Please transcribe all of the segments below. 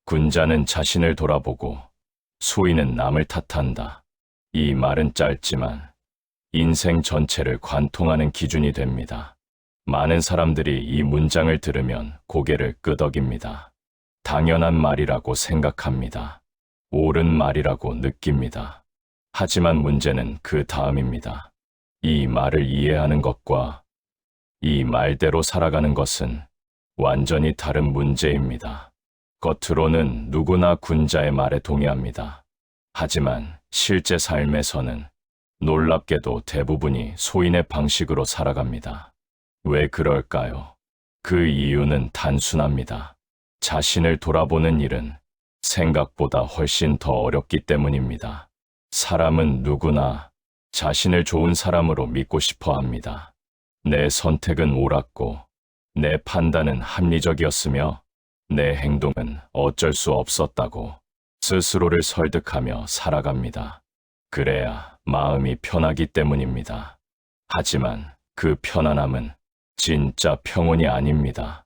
군자는 자신을 돌아보고 소인은 남을 탓한다. 이 말은 짧지만 인생 전체를 관통하는 기준이 됩니다. 많은 사람들이 이 문장을 들으면 고개를 끄덕입니다. 당연한 말이라고 생각합니다. 옳은 말이라고 느낍니다. 하지만 문제는 그 다음입니다. 이 말을 이해하는 것과 이 말대로 살아가는 것은 완전히 다른 문제입니다. 겉으로는 누구나 군자의 말에 동의합니다. 하지만 실제 삶에서는 놀랍게도 대부분이 소인의 방식으로 살아갑니다. 왜 그럴까요? 그 이유는 단순합니다. 자신을 돌아보는 일은 생각보다 훨씬 더 어렵기 때문입니다. 사람은 누구나 자신을 좋은 사람으로 믿고 싶어 합니다. 내 선택은 옳았고, 내 판단은 합리적이었으며, 내 행동은 어쩔 수 없었다고 스스로를 설득하며 살아갑니다. 그래야 마음이 편하기 때문입니다. 하지만 그 편안함은 진짜 평온이 아닙니다.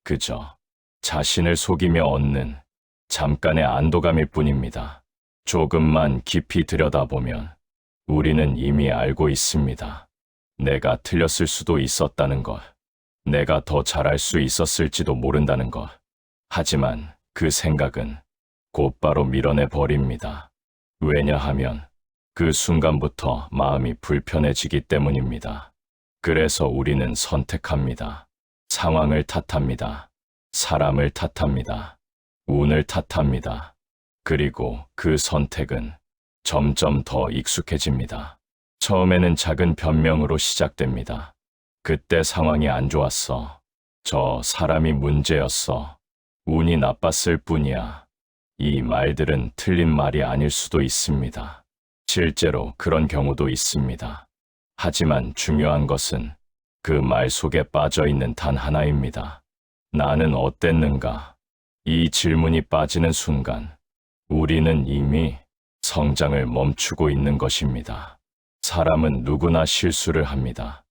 그저 자신을 속이며 얻는 잠깐의 안도감일 뿐입니다. 조금만 깊이 들여다보면 우리는 이미 알고 있습니다. 내가 틀렸을 수도 있었다는 것, 내가 더 잘할 수 있었을지도 모른다는 것. 하지만 그 생각은 곧바로 밀어내 버립니다. 왜냐하면 그 순간부터 마음이 불편해지기 때문입니다. 그래서 우리는 선택합니다. 상황을 탓합니다. 사람을 탓합니다. 운을 탓합니다. 그리고 그 선택은 점점 더 익숙해집니다. 처음에는 작은 변명으로 시작됩니다. 그때 상황이 안 좋았어. 저 사람이 문제였어. 운이 나빴을 뿐이야. 이 말들은 틀린 말이 아닐 수도 있습니다. 실제로 그런 경우도 있습니다. 하지만 중요한 것은 그 말 속에 빠져 있는 단 하나입니다. 나는 어땠는가? 이 질문이 빠지는 순간 우리는 이미 성장을 멈추고 있는 것입니다. 사람은 누구나 실수를 합니다.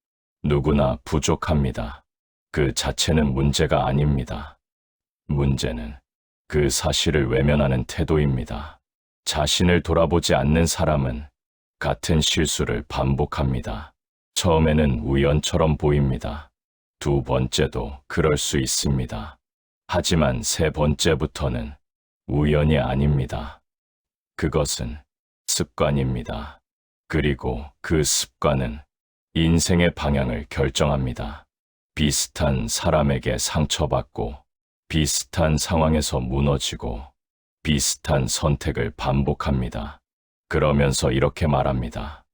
누구나 부족합니다. 그 자체는 문제가 아닙니다. 문제는 그 사실을 외면하는 태도입니다. 자신을 돌아보지 않는 사람은 같은 실수를 반복합니다. 처음에는 우연처럼 보입니다. 두 번째도 그럴 수 있습니다. 하지만 세 번째부터는 우연이 아닙니다. 그것은 습관입니다. 그리고 그 습관은 인생의 방향을 결정합니다. 비슷한 사람에게 상처받고 비슷한 상황에서 무너지고 비슷한 선택을 반복합니다. 그러면서 이렇게 말합니다.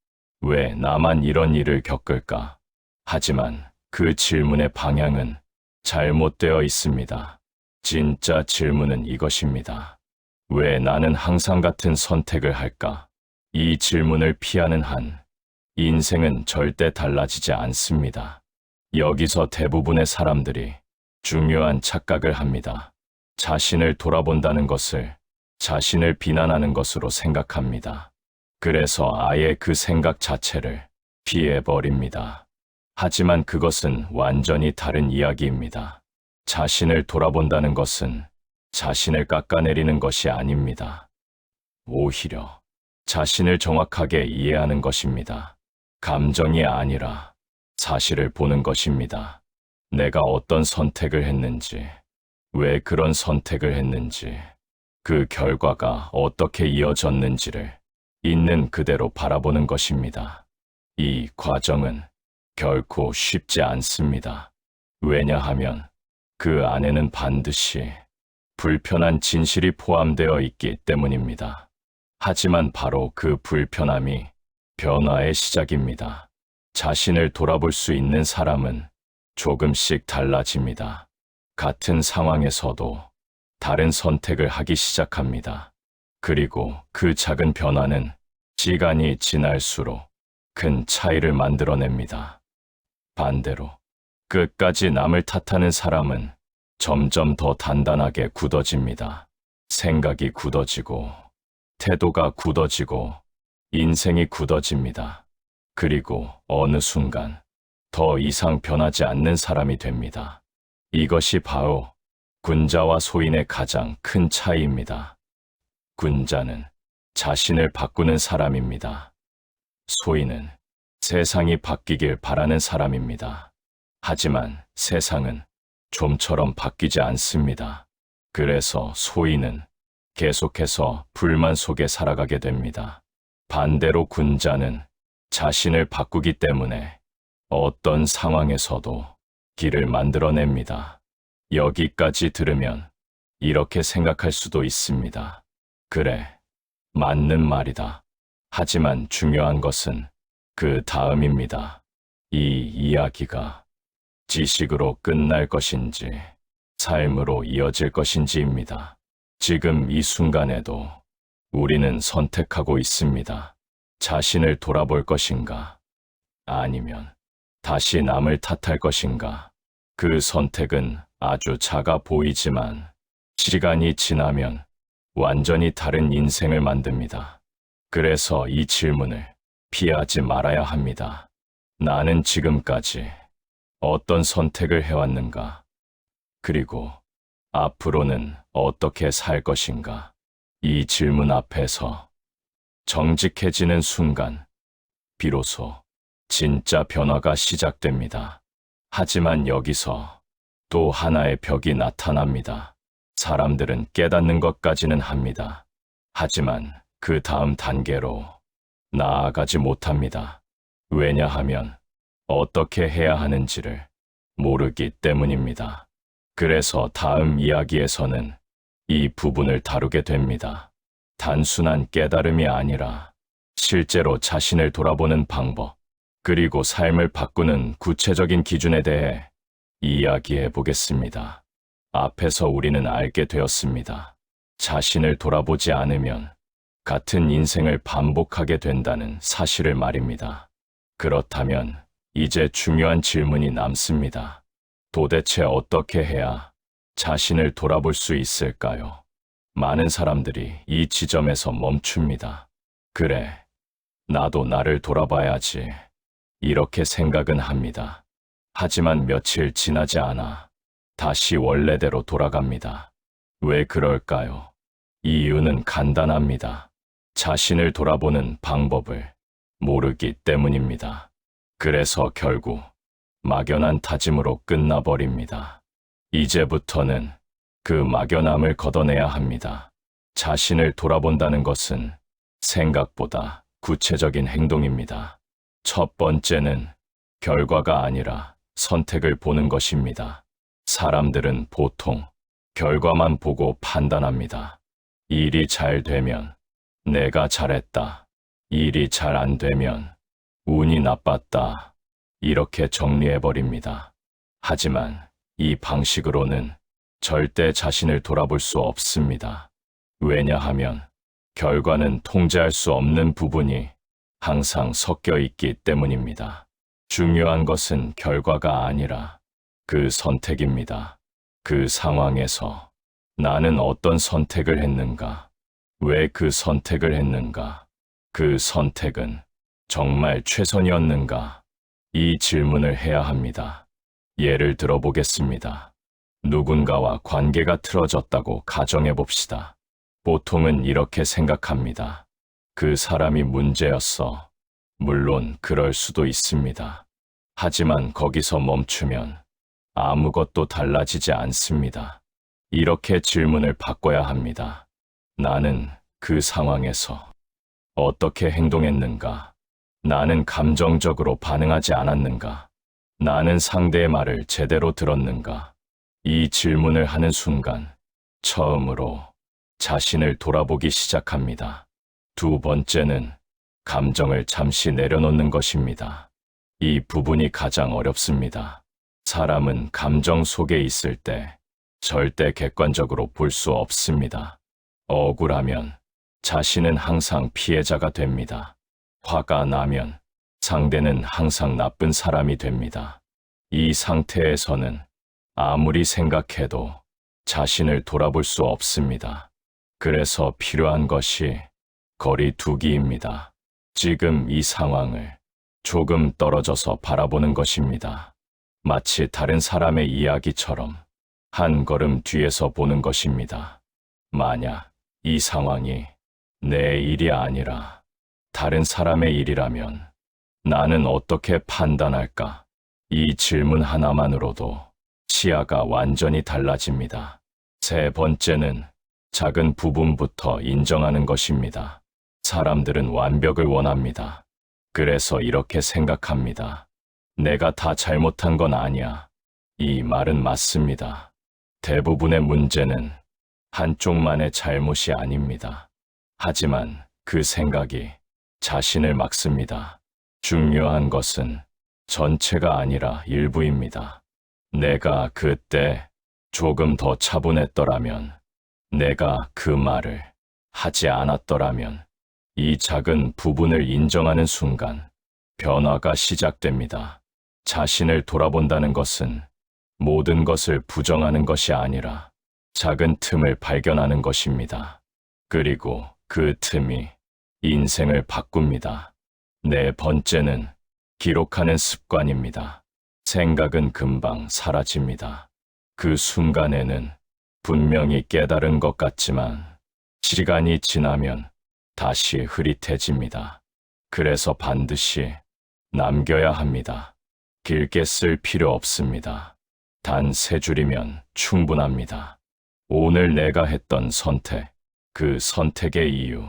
왜 나만 이런 일을 겪을까? 하지만 그 질문의 방향은 잘못되어 있습니다. 진짜 질문은 이것입니다. 왜 나는 항상 같은 선택을 할까? 이 질문을 피하는 한 인생은 절대 달라지지 않습니다. 여기서 대부분의 사람들이 중요한 착각을 합니다. 자신을 돌아본다는 것을 자신을 비난하는 것으로 생각합니다. 그래서 아예 그 생각 자체를 피해버립니다. 하지만 그것은 완전히 다른 이야기입니다. 자신을 돌아본다는 것은 자신을 깎아내리는 것이 아닙니다. 오히려 자신을 정확하게 이해하는 것입니다. 감정이 아니라 사실을 보는 것입니다. 내가 어떤 선택을 했는지, 왜 그런 선택을 했는지, 그 결과가 어떻게 이어졌는지를 있는 그대로 바라보는 것입니다. 이 과정은 결코 쉽지 않습니다. 왜냐하면 그 안에는 반드시 불편한 진실이 포함되어 있기 때문입니다. 하지만 바로 그 불편함이 변화의 시작입니다. 자신을 돌아볼 수 있는 사람은 조금씩 달라집니다. 같은 상황에서도 다른 선택을 하기 시작합니다. 그리고 그 작은 변화는 시간이 지날수록 큰 차이를 만들어냅니다. 반대로 끝까지 남을 탓하는 사람은 점점 더 단단하게 굳어집니다. 생각이 굳어지고 태도가 굳어지고 인생이 굳어집니다. 그리고 어느 순간 더 이상 변하지 않는 사람이 됩니다. 이것이 바로 군자와 소인의 가장 큰 차이입니다. 군자는 자신을 바꾸는 사람입니다. 소인은 세상이 바뀌길 바라는 사람입니다. 하지만 세상은 좀처럼 바뀌지 않습니다. 그래서 소인은 계속해서 불만 속에 살아가게 됩니다. 반대로 군자는 자신을 바꾸기 때문에 어떤 상황에서도 길을 만들어냅니다. 여기까지 들으면 이렇게 생각할 수도 있습니다. 그래, 맞는 말이다. 하지만 중요한 것은 그 다음입니다. 이 이야기가 지식으로 끝날 것인지 삶으로 이어질 것인지입니다. 지금 이 순간에도 우리는 선택하고 있습니다. 자신을 돌아볼 것인가? 아니면 다시 남을 탓할 것인가? 그 선택은 아주 작아 보이지만 시간이 지나면 완전히 다른 인생을 만듭니다. 그래서 이 질문을 피하지 말아야 합니다. 나는 지금까지 어떤 선택을 해왔는가? 그리고 앞으로는 어떻게 살 것인가? 이 질문 앞에서 정직해지는 순간 비로소 진짜 변화가 시작됩니다. 하지만 여기서 또 하나의 벽이 나타납니다. 사람들은 깨닫는 것까지는 합니다. 하지만 그 다음 단계로 나아가지 못합니다. 왜냐하면 어떻게 해야 하는지를 모르기 때문입니다. 그래서 다음 이야기에서는 이 부분을 다루게 됩니다. 단순한 깨달음이 아니라 실제로 자신을 돌아보는 방법, 그리고 삶을 바꾸는 구체적인 기준에 대해 이야기해 보겠습니다. 앞에서 우리는 알게 되었습니다. 자신을 돌아보지 않으면 같은 인생을 반복하게 된다는 사실을 말입니다. 그렇다면 이제 중요한 질문이 남습니다. 도대체 어떻게 해야 자신을 돌아볼 수 있을까요? 많은 사람들이 이 지점에서 멈춥니다. 그래, 나도 나를 돌아봐야지. 이렇게 생각은 합니다. 하지만 며칠 지나지 않아 다시 원래대로 돌아갑니다. 왜 그럴까요? 이유는 간단합니다. 자신을 돌아보는 방법을 모르기 때문입니다. 그래서 결국 막연한 다짐으로 끝나버립니다. 이제부터는 그 막연함을 걷어내야 합니다. 자신을 돌아본다는 것은 생각보다 구체적인 행동입니다. 첫 번째는 결과가 아니라 선택을 보는 것입니다. 사람들은 보통 결과만 보고 판단합니다. 일이 잘 되면 내가 잘했다. 일이 잘 안 되면 운이 나빴다. 이렇게 정리해버립니다. 하지만 이 방식으로는 절대 자신을 돌아볼 수 없습니다. 왜냐하면 결과는 통제할 수 없는 부분이 항상 섞여 있기 때문입니다. 중요한 것은 결과가 아니라 그 선택입니다. 그 상황에서 나는 어떤 선택을 했는가? 왜 그 선택을 했는가? 그 선택은 정말 최선이었는가? 이 질문을 해야 합니다. 예를 들어 보겠습니다. 누군가와 관계가 틀어졌다고 가정해 봅시다. 보통은 이렇게 생각합니다. 그 사람이 문제였어. 물론 그럴 수도 있습니다. 하지만 거기서 멈추면 아무것도 달라지지 않습니다. 이렇게 질문을 바꿔야 합니다. 나는 그 상황에서 어떻게 행동했는가? 나는 감정적으로 반응하지 않았는가? 나는 상대의 말을 제대로 들었는가? 이 질문을 하는 순간 처음으로 자신을 돌아보기 시작합니다. 두 번째는 감정을 잠시 내려놓는 것입니다. 이 부분이 가장 어렵습니다. 사람은 감정 속에 있을 때 절대 객관적으로 볼 수 없습니다. 억울하면 자신은 항상 피해자가 됩니다. 화가 나면 상대는 항상 나쁜 사람이 됩니다. 이 상태에서는 아무리 생각해도 자신을 돌아볼 수 없습니다. 그래서 필요한 것이 거리 두기입니다. 지금 이 상황을 조금 떨어져서 바라보는 것입니다. 마치 다른 사람의 이야기처럼 한 걸음 뒤에서 보는 것입니다. 만약 이 상황이 내 일이 아니라 다른 사람의 일이라면 나는 어떻게 판단할까? 이 질문 하나만으로도 시야가 완전히 달라집니다. 세 번째는 작은 부분부터 인정하는 것입니다. 사람들은 완벽을 원합니다. 그래서 이렇게 생각합니다. 내가 다 잘못한 건 아니야. 이 말은 맞습니다. 대부분의 문제는 한쪽만의 잘못이 아닙니다. 하지만 그 생각이 자신을 막습니다. 중요한 것은 전체가 아니라 일부입니다. 내가 그때 조금 더 차분했더라면, 내가 그 말을 하지 않았더라면, 이 작은 부분을 인정하는 순간 변화가 시작됩니다. 자신을 돌아본다는 것은 모든 것을 부정하는 것이 아니라 작은 틈을 발견하는 것입니다. 그리고 그 틈이 인생을 바꿉니다. 네 번째는 기록하는 습관입니다. 생각은 금방 사라집니다. 그 순간에는 분명히 깨달은 것 같지만 시간이 지나면 다시 흐릿해집니다. 그래서 반드시 남겨야 합니다. 길게 쓸 필요 없습니다. 단 3줄이면 충분합니다. 오늘 내가 했던 선택, 그 선택의 이유,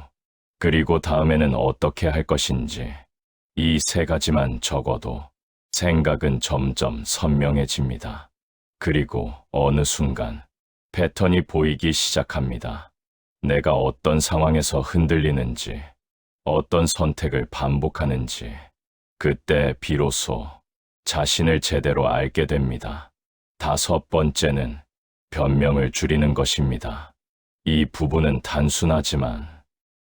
그리고 다음에는 어떻게 할 것인지, 이 3가지만 적어도 생각은 점점 선명해집니다. 그리고 어느 순간 패턴이 보이기 시작합니다. 내가 어떤 상황에서 흔들리는지, 어떤 선택을 반복하는지, 그때 비로소 자신을 제대로 알게 됩니다. 5번째는 변명을 줄이는 것입니다. 이 부분은 단순하지만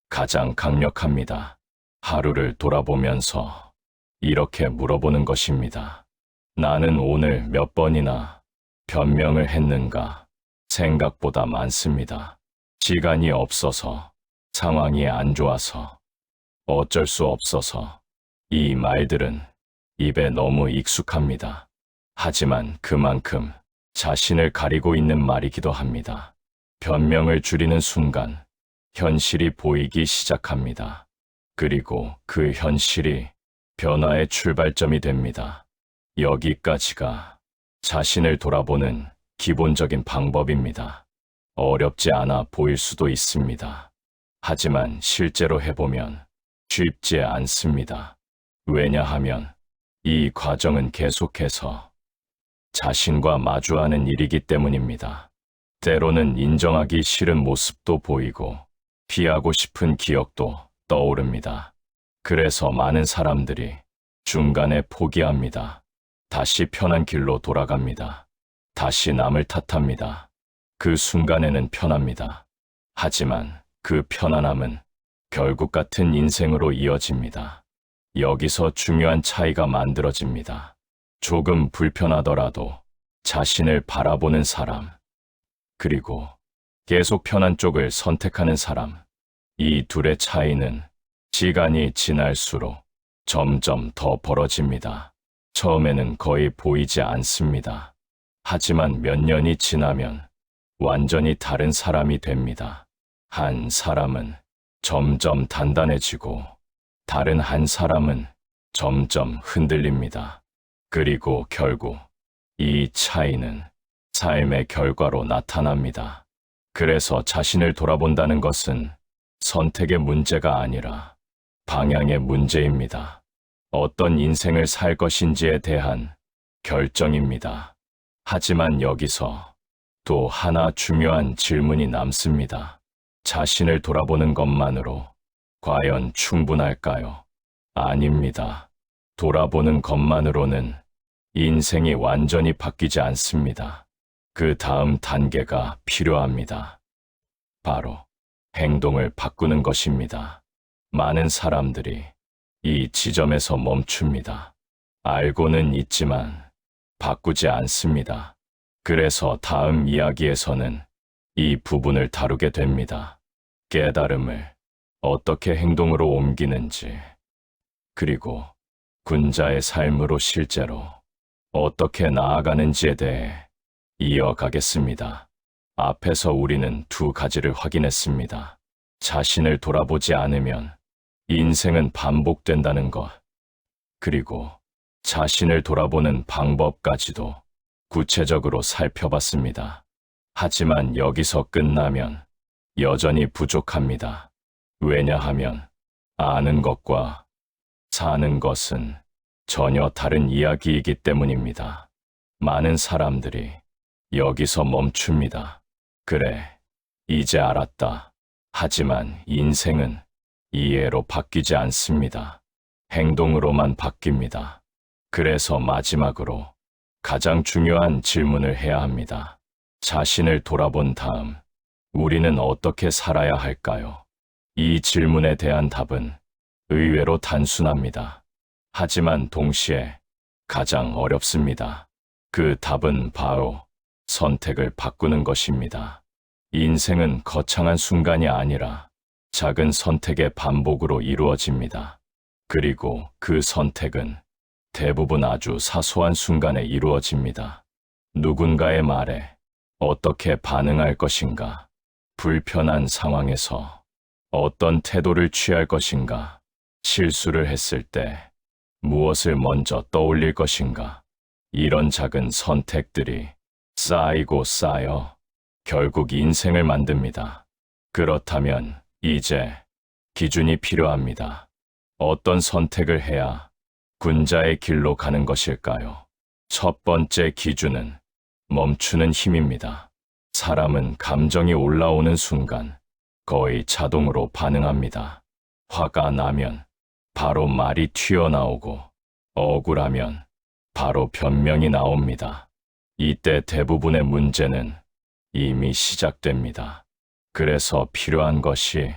가장 강력합니다. 하루를 돌아보면서 이렇게 물어보는 것입니다. 나는 오늘 몇 번이나 변명을 했는가? 생각보다 많습니다. 시간이 없어서, 상황이 안 좋아서, 어쩔 수 없어서. 이 말들은 입에 너무 익숙합니다. 하지만 그만큼 자신을 가리고 있는 말이기도 합니다. 변명을 줄이는 순간 현실이 보이기 시작합니다. 그리고 그 현실이 변화의 출발점이 됩니다. 여기까지가 자신을 돌아보는 기본적인 방법입니다. 어렵지 않아 보일 수도 있습니다. 하지만 실제로 해보면 쉽지 않습니다. 왜냐하면 이 과정은 계속해서 자신과 마주하는 일이기 때문입니다. 때로는 인정하기 싫은 모습도 보이고 피하고 싶은 기억도 떠오릅니다. 그래서 많은 사람들이 중간에 포기합니다. 다시 편한 길로 돌아갑니다. 다시 남을 탓합니다. 그 순간에는 편합니다. 하지만 그 편안함은 결국 같은 인생으로 이어집니다. 여기서 중요한 차이가 만들어집니다. 조금 불편하더라도 자신을 바라보는 사람, 그리고 계속 편한 쪽을 선택하는 사람, 이 둘의 차이는 시간이 지날수록 점점 더 벌어집니다. 처음에는 거의 보이지 않습니다. 하지만 몇 년이 지나면 완전히 다른 사람이 됩니다. 한 사람은 점점 단단해지고 다른 한 사람은 점점 흔들립니다. 그리고 결국 이 차이는 삶의 결과로 나타납니다. 그래서 자신을 돌아본다는 것은 선택의 문제가 아니라 방향의 문제입니다. 어떤 인생을 살 것인지에 대한 결정입니다. 하지만 여기서 또 하나 중요한 질문이 남습니다. 자신을 돌아보는 것만으로 과연 충분할까요? 아닙니다. 돌아보는 것만으로는 인생이 완전히 바뀌지 않습니다. 그 다음 단계가 필요합니다. 바로 행동을 바꾸는 것입니다. 많은 사람들이 이 지점에서 멈춥니다. 알고는 있지만 바꾸지 않습니다. 그래서 다음 이야기에서는 이 부분을 다루게 됩니다. 깨달음을 어떻게 행동으로 옮기는지, 그리고 군자의 삶으로 실제로 어떻게 나아가는지에 대해 이어가겠습니다. 앞에서 우리는 두 가지를 확인했습니다. 자신을 돌아보지 않으면 인생은 반복된다는 것, 그리고 자신을 돌아보는 방법까지도 구체적으로 살펴봤습니다. 하지만 여기서 끝나면 여전히 부족합니다. 왜냐하면 아는 것과 사는 것은 전혀 다른 이야기이기 때문입니다. 많은 사람들이 여기서 멈춥니다. 그래, 이제 알았다. 하지만 인생은 이해로 바뀌지 않습니다. 행동으로만 바뀝니다. 그래서 마지막으로 가장 중요한 질문을 해야 합니다. 자신을 돌아본 다음 우리는 어떻게 살아야 할까요? 이 질문에 대한 답은 의외로 단순합니다. 하지만 동시에 가장 어렵습니다. 그 답은 바로 선택을 바꾸는 것입니다. 인생은 거창한 순간이 아니라 작은 선택의 반복으로 이루어집니다. 그리고 그 선택은 대부분 아주 사소한 순간에 이루어집니다. 누군가의 말에 어떻게 반응할 것인가, 불편한 상황에서 어떤 태도를 취할 것인가, 실수를 했을 때 무엇을 먼저 떠올릴 것인가, 이런 작은 선택들이 쌓이고 쌓여 결국 인생을 만듭니다. 그렇다면 이제 기준이 필요합니다. 어떤 선택을 해야 군자의 길로 가는 것일까요? 첫 번째 기준은 멈추는 힘입니다. 사람은 감정이 올라오는 순간 거의 자동으로 반응합니다. 화가 나면 바로 말이 튀어나오고 억울하면 바로 변명이 나옵니다. 이때 대부분의 문제는 이미 시작됩니다. 그래서 필요한 것이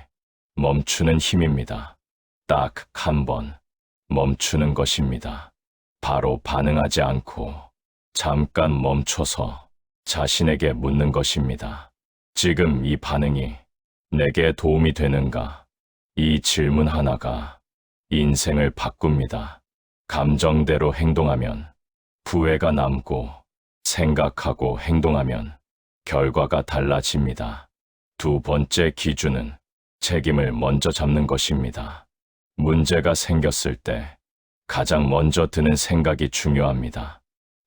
멈추는 힘입니다. 딱 한 번 멈추는 것입니다. 바로 반응하지 않고 잠깐 멈춰서 자신에게 묻는 것입니다. 지금 이 반응이 내게 도움이 되는가? 이 질문 하나가 인생을 바꿉니다. 감정대로 행동하면 후회가 남고 생각하고 행동하면 결과가 달라집니다. 두 번째 기준은 책임을 먼저 잡는 것입니다. 문제가 생겼을 때 가장 먼저 드는 생각이 중요합니다.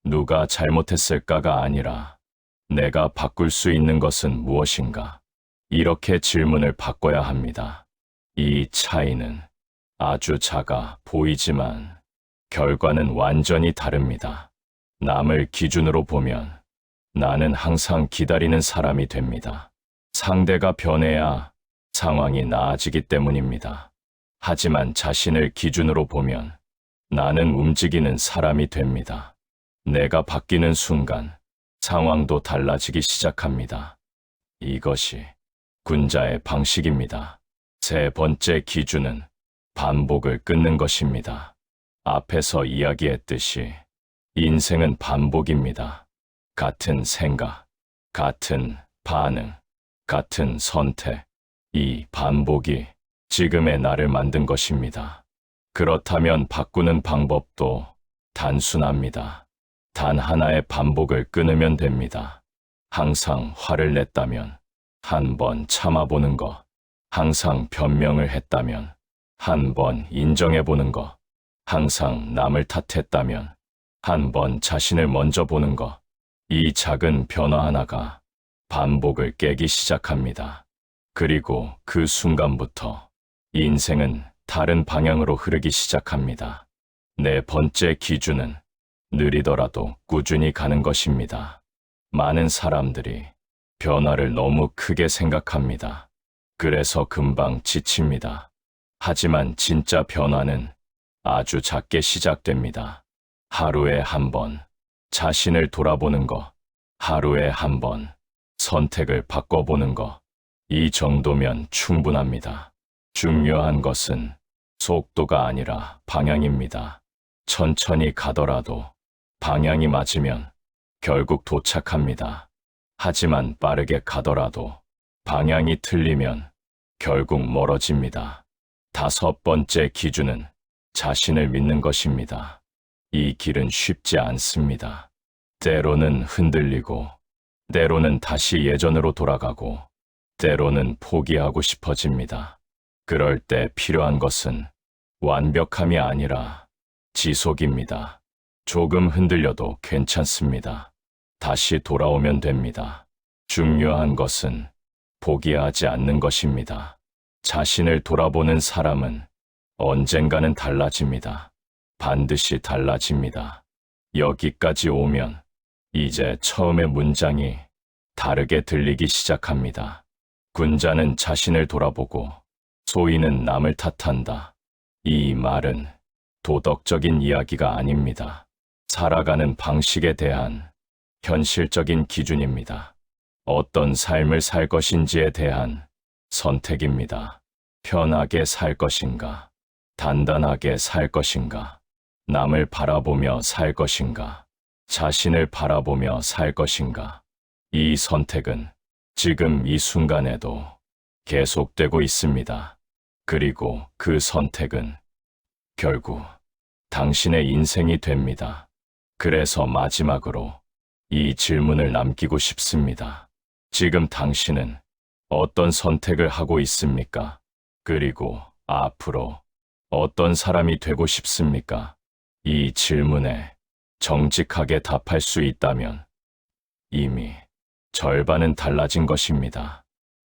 누가 잘못했을까가 아니라 내가 바꿀 수 있는 것은 무엇인가? 이렇게 질문을 바꿔야 합니다. 이 차이는 아주 작아 보이지만 결과는 완전히 다릅니다. 남을 기준으로 보면 나는 항상 기다리는 사람이 됩니다. 상대가 변해야 상황이 나아지기 때문입니다. 하지만 자신을 기준으로 보면 나는 움직이는 사람이 됩니다. 내가 바뀌는 순간 상황도 달라지기 시작합니다. 이것이 군자의 방식입니다. 세 번째 기준은 반복을 끊는 것입니다. 앞에서 이야기했듯이 인생은 반복입니다. 같은 생각, 같은 반응, 같은 선택, 이 반복이 지금의 나를 만든 것입니다. 그렇다면 바꾸는 방법도 단순합니다. 단 하나의 반복을 끊으면 됩니다. 항상 화를 냈다면 한 번 참아보는 것, 항상 변명을 했다면 한 번 인정해보는 것, 항상 남을 탓했다면 한 번 자신을 먼저 보는 것, 이 작은 변화 하나가 반복을 깨기 시작합니다. 그리고 그 순간부터 인생은 다른 방향으로 흐르기 시작합니다. 네 번째 기준은 느리더라도 꾸준히 가는 것입니다. 많은 사람들이 변화를 너무 크게 생각합니다. 그래서 금방 지칩니다. 하지만 진짜 변화는 아주 작게 시작됩니다. 하루에 한 번 자신을 돌아보는 것, 하루에 한 번 선택을 바꿔보는 것, 이 정도면 충분합니다. 중요한 것은 속도가 아니라 방향입니다. 천천히 가더라도 방향이 맞으면 결국 도착합니다. 하지만 빠르게 가더라도 방향이 틀리면 결국 멀어집니다. 다섯 번째 기준은 자신을 믿는 것입니다. 이 길은 쉽지 않습니다. 때로는 흔들리고 때로는 다시 예전으로 돌아가고, 때로는 포기하고 싶어집니다. 그럴 때 필요한 것은 완벽함이 아니라 지속입니다. 조금 흔들려도 괜찮습니다. 다시 돌아오면 됩니다. 중요한 것은 포기하지 않는 것입니다. 자신을 돌아보는 사람은 언젠가는 달라집니다. 반드시 달라집니다. 여기까지 오면 이제 처음의 문장이 다르게 들리기 시작합니다. 군자는 자신을 돌아보고 소인은 남을 탓한다. 이 말은 도덕적인 이야기가 아닙니다. 살아가는 방식에 대한 현실적인 기준입니다. 어떤 삶을 살 것인지에 대한 선택입니다. 편하게 살 것인가, 단단하게 살 것인가, 남을 바라보며 살 것인가, 자신을 바라보며 살 것인가. 이 선택은 지금 이 순간에도 계속되고 있습니다. 그리고 그 선택은 결국 당신의 인생이 됩니다. 그래서 마지막으로 이 질문을 남기고 싶습니다. 지금 당신은 어떤 선택을 하고 있습니까? 그리고 앞으로 어떤 사람이 되고 싶습니까? 이 질문에 정직하게 답할 수 있다면 이미 절반은 달라진 것입니다.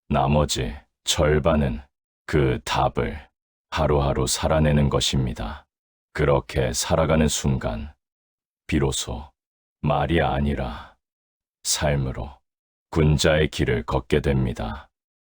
나머지 절반은 그 답을 하루하루 살아내는 것입니다. 그렇게 살아가는 순간 비로소 말이 아니라 삶으로 군자의 길을 걷게 됩니다.